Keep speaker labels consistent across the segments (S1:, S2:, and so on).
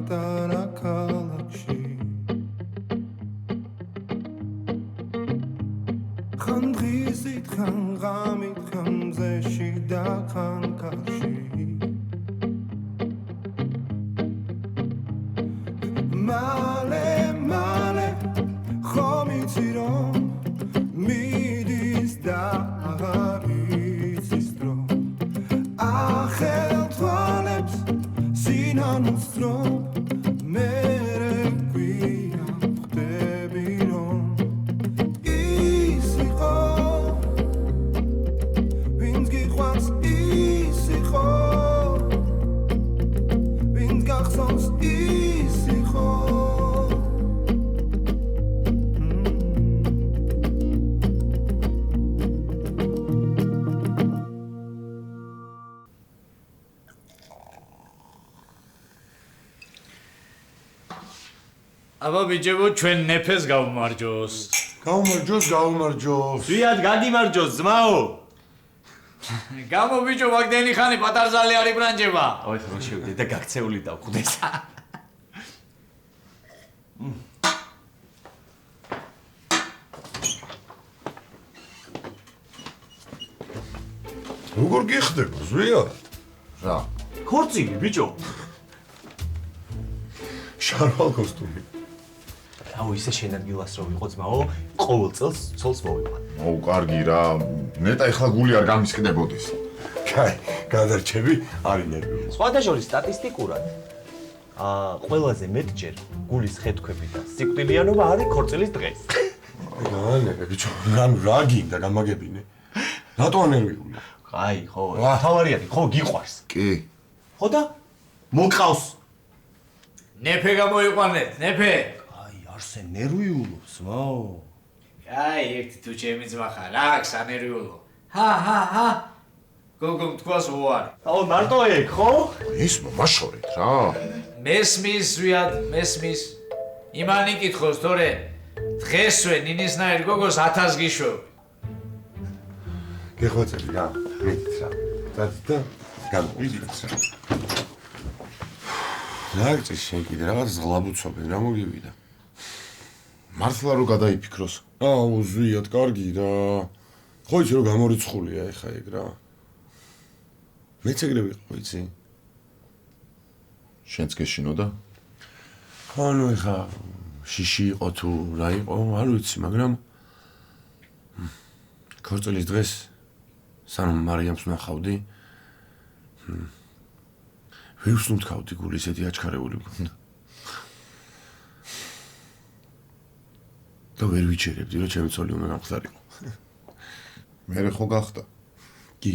S1: პატარა ქალაქში ხან დღისით ხან ღამით ხან მზეში და ხან კარში მალე მალე ხომ იცი რომ მიდის და აღარ იცის დრო ახელ თვალებს სინანულს დრო მე გვია ხდები რომ ის იყო ვინც გიყვარს ის იყო ვინც გახსოვს ის იყო
S2: აბა ბიჭებო ჩვენ ნეფეს გავმარჯოს.
S3: გაუმარჯოს.
S4: ზვიად გაგიმარჯოს ძმაო.
S2: გამო ბიჭო მაგდენი ხანი პატარზალი არის ბრანჯება.
S4: ოი ხო შევიდე და გაქცეული დავხვდეს.
S3: როგორ გიხდება ზვიად?
S4: რა? ქორწილი ბიჭო.
S3: შარვალ კოსტუმი.
S4: აუ ისე შენადგილას რო ვიყო ძმაო, ყოველ წელს ცოლს მოვიყვან.
S3: აუ კარგი რა, ნეტა ეხლა გული არ გამისკდებოდეს. კაი, გადარჩები არ ინერვიულო.
S4: სხვადასხვა სტატისტიკურად ყველაზე მეტჯერ გულის ხეთქვები და სიკვდილიანობა არის ქორწილის დღეს.
S3: რა ბიჭო, რა გინდა გამაგებინე? რატო ანერვიული?
S4: აი ხო, თავარიანი, ხო გიყვარს.
S3: კი.
S4: ხო და მოკავს.
S2: ნეფე გამოიყვანეთ, ნეფე.
S4: აი არსენ ნერვიულობს, ვაო.
S2: აი ერთი თუ ჩემი ძმა ხარ, აქვს ანერვიულო. ჰა. გოგომ თქვას ვარ.
S4: აუ მარტო ეგ, ხო?
S3: ის მომაშორეთ რა.
S2: მესმის ზვიად, მესმის. იმანი კითხოს, თორე დღესვე ნინისნაირ გოგოს 1000 გიშვებ.
S3: გეხვეწები რა. მეთქ რა. და გამოვიდეთ რა. ნაგწის შენ კიდე რაღაც ზღლაბუცობენ რა მოგივიდა. მართლა რო გადაიფიქროს. აუ ზვიად კარგი რა. ხო იცი რომ გამორიცხულია ეხა ეგ რა. მეც ეგრე ვიყო იცი. შენც გეშინოდა? ანუ ეხა შიში იყო თუ რა იყო არ ვიცი მაგრამ ქორწილის დღეს სანამ მარიამს ნახავდი ვირს ნუთქავდი გული ისეთი აჩქარებული მქონდა და ვერ ვიჩერებდი რომ ჩემი ცოლი უნდა გამხდარიყო მერე ხო გახდა კი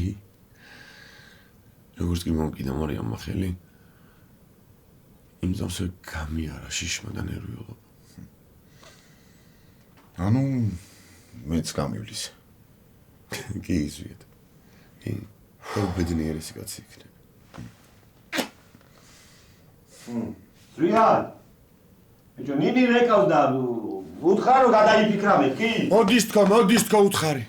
S3: როგორც კი მომკიდა მარიამმა ხელი იმ ძამსვე გამიარა შიშმა და ნერვიულობა ანუ მეც გამივლისე კი ზვიად კი ბედნიერესი კაცი იქნება
S4: ზვიად ბიჭო ნინი რეკავს და უთხარო გადაიფიქრავეთ კი
S3: მოდის თქო უთხარი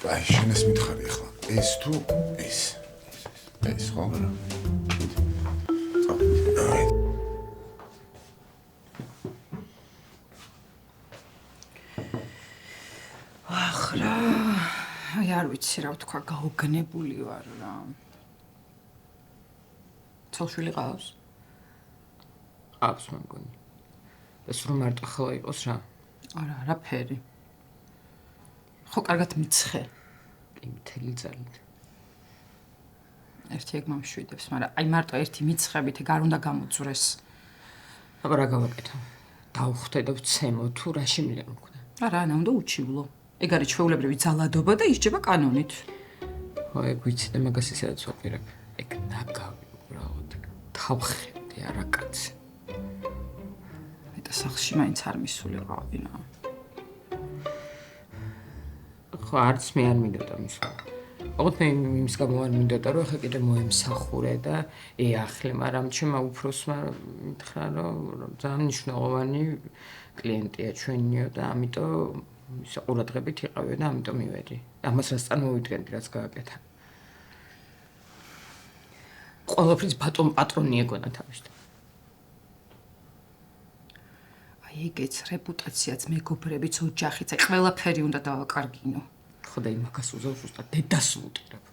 S3: აი შენ ეს მითხარი ახლა ეს თუ ეს ხო
S5: ახრა აი არ ვიცი რა ვთქვა გაუგნებული ვარ რა ცოლშვილი ყავს
S6: აქვს მე მგონი და სულ მარტო ხავა იყოს რა
S5: არა არაფერი ხო კარგად მიცხე
S6: კი მთელი ძალით
S5: ერთი ეგ მომშვიდებს მაგრამ აი მარტო ერთი მიცხებით ეგ არ უნდა გამოძვრეს
S6: აბა რა გავაკეთო დავხვდე და ვცემო თუ რა შემიძლია მქონდა
S5: არა ანა უნდა უჩივლო ეგ არის ჩვეულებრივი ძალადობა და ისჯება კანონით
S6: ხო ეგ ვიცი და მაგას ისედაც ვაპირებ ეგ ნაგავი უბრალოდ თავხედე არა კაცი
S5: მეტა სახლში მაინც არ მისულიყავინა
S6: ხო არც მე არ მინდოდა მისვლა ოღონდ მე იმის გამო არ მინდოდა რომ ახლა კიდე მოემსახურე და ეახლე მაგრამ ჩემმა უფროსმა მითხრა რომ ძალიან მნიშვნელოვანი კლიენტია ჩვენიო და ამიტომ ისა ყურადღებით იყავიო და ამიტომ მივედი ამას რაც წარმოვიდგენდი რაც გააკეთა ყველაფრის ბატონ პატრონი ეგონა თავისთან
S5: აი ეგეც რეპუტაციაც, მეგობრებიც, ოჯახიც, აი ყველაფერი უნდა დავაკარგინო.
S6: ხო და იმაგას უზავს უბრალოდ დედას ვუტირებ.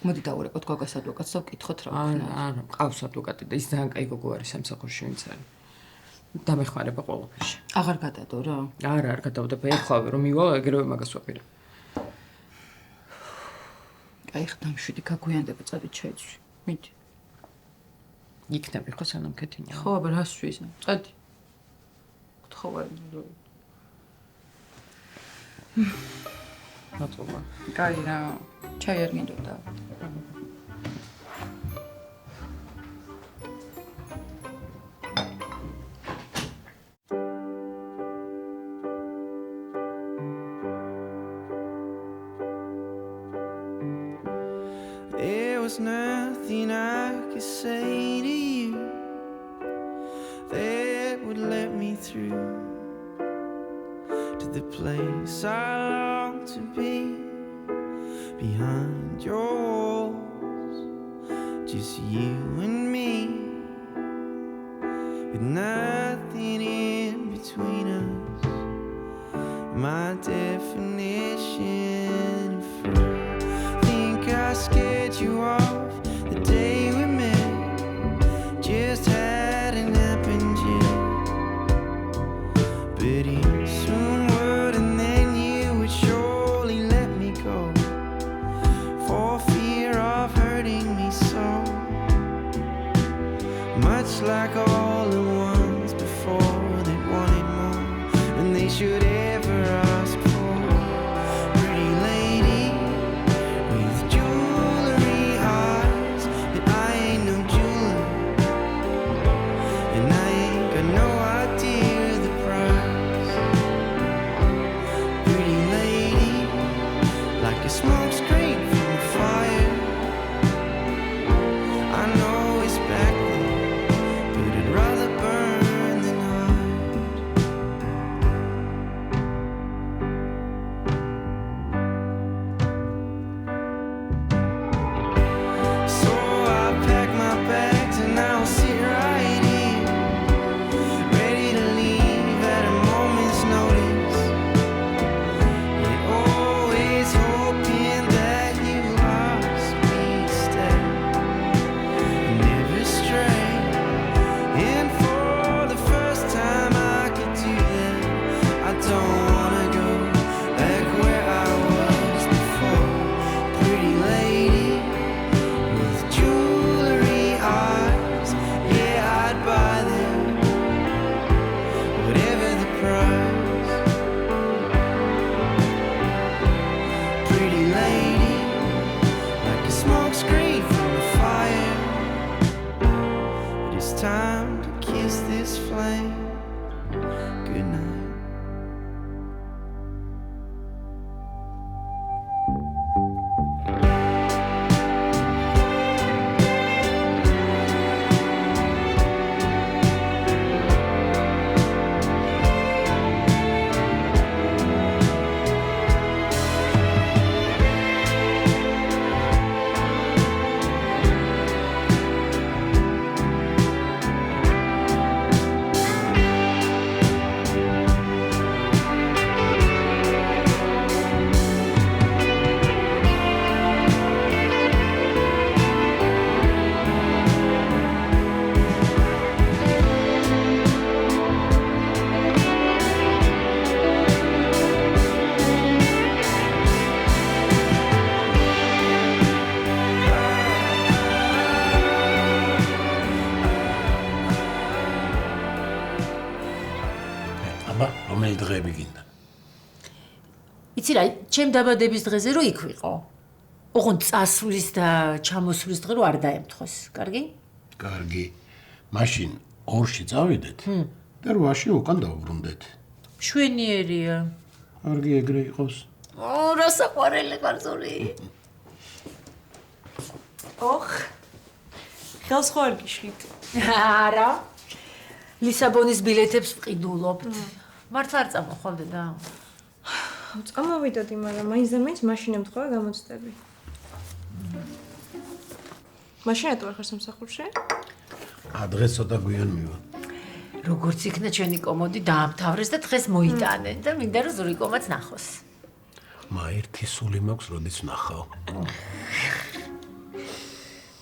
S5: მოდი დავურეკოთ გოგას ადვოკატს და ვკითხოთ რა.
S6: არა, მყავს ადვოკატი და ის ძალიან კაი გოგო არის სამსახურში ვინც არის. დამეხმარება ყველაფერში.
S5: აღარ გადადო რა.
S6: არა, არ გადავდება ეხლავე რომ მივა, ეგრევე მაგას ვაპირებ.
S5: აი ხა დამშვიდი გაგვიანდება წადით შეეცვი. მიდი.
S6: იქნები ხო სანამ ქეთინა.
S5: ხო, აბა რას ვიზა? წადი. გთხოვარი.
S6: მადლობა.
S5: კაი რა. ჩაი არ გინდოდა.
S1: There was nothing I could say to you that would let me through to the place I long to be, behind your walls, just you and me, with nothing in between us. My definition of free. Think I scared you off the day we met, just hadn't happened yet. But you soon would, and then you would surely let me go, for fear of hurting me so. Much like all the ones before that wanted more than they should ever ask for. Pretty lady with jewelry eyes, but I ain't no jeweler, and I ain't got no idea the price. Pretty lady, like a smoke screen from a fire. I know it's back there, but I'd rather burn than hide. So I pack my bags and I'll sit right here, ready to leave at a moment's notice. Yet always hoping that you lost me step, never stray. And for the first time I could do that, I don't wanna go back where I was before. Pretty lady with jewelry eyes, yeah, I'd buy them, whatever the price. Pretty lady, like a smoke screen from a fire. But it's time to kiss this flame goodnight.
S7: აბა, რომელი დღეები გინდა?
S8: იცი რა, ჩემ დაბადების დღეზე რო იქ ვიყო. ოღონდ წასვლის და ჩამოსვლის დღე რო არ დაემთხოს, კარგი?
S7: კარგი. მაშინ ორში წავიდეთ და რვაში უკან დავბრუნდეთ.
S8: მშვენიერია.
S7: კარგი ეგრე იყოს.
S8: რა საყვარელი გարձული. ოხ.
S9: ხელს ხო არ გიშლით?
S8: არა. ლისაბონის ბილეთებს ვყიდულობთ. მართლა არ წამოხვამდე და.
S9: წამოვიდოდი, მაგრამ მაინც და მაინც მაშინ ემთხვევა გამოცდები. მაშინ ატო არ ხარ სამსახურში?
S7: დღეს ცოტა გვიან მივა.
S8: როგორც იქნა ჩვენი კომოდი დაამთავრეს და დღეს მოიტანენ და მინდა რომ ზურიკომაც ნახოს.
S7: მა ერთი სული მაქვს, როდის ვნახავ.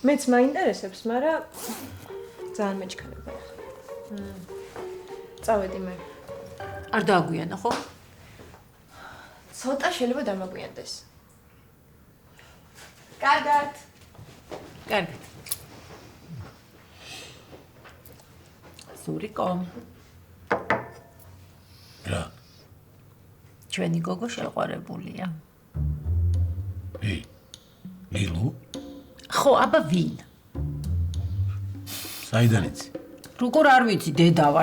S9: მეც მაინტერესებს, მაგრამ ძალიან მეჩქარება. წავედი მე.
S8: არ დააგვიანო ხო?
S9: ცოტა შეიძლება დამაგვიანდეს. კარგად.
S8: კარგად. ზურიკომ.
S7: რა?
S8: ჩვენი გოგო შეყვარებულია.
S7: ლილუ?
S8: ხო, აბა ვინ?
S7: საიდან იცი?
S8: როგორ არ ვიცი, დედა ვარ,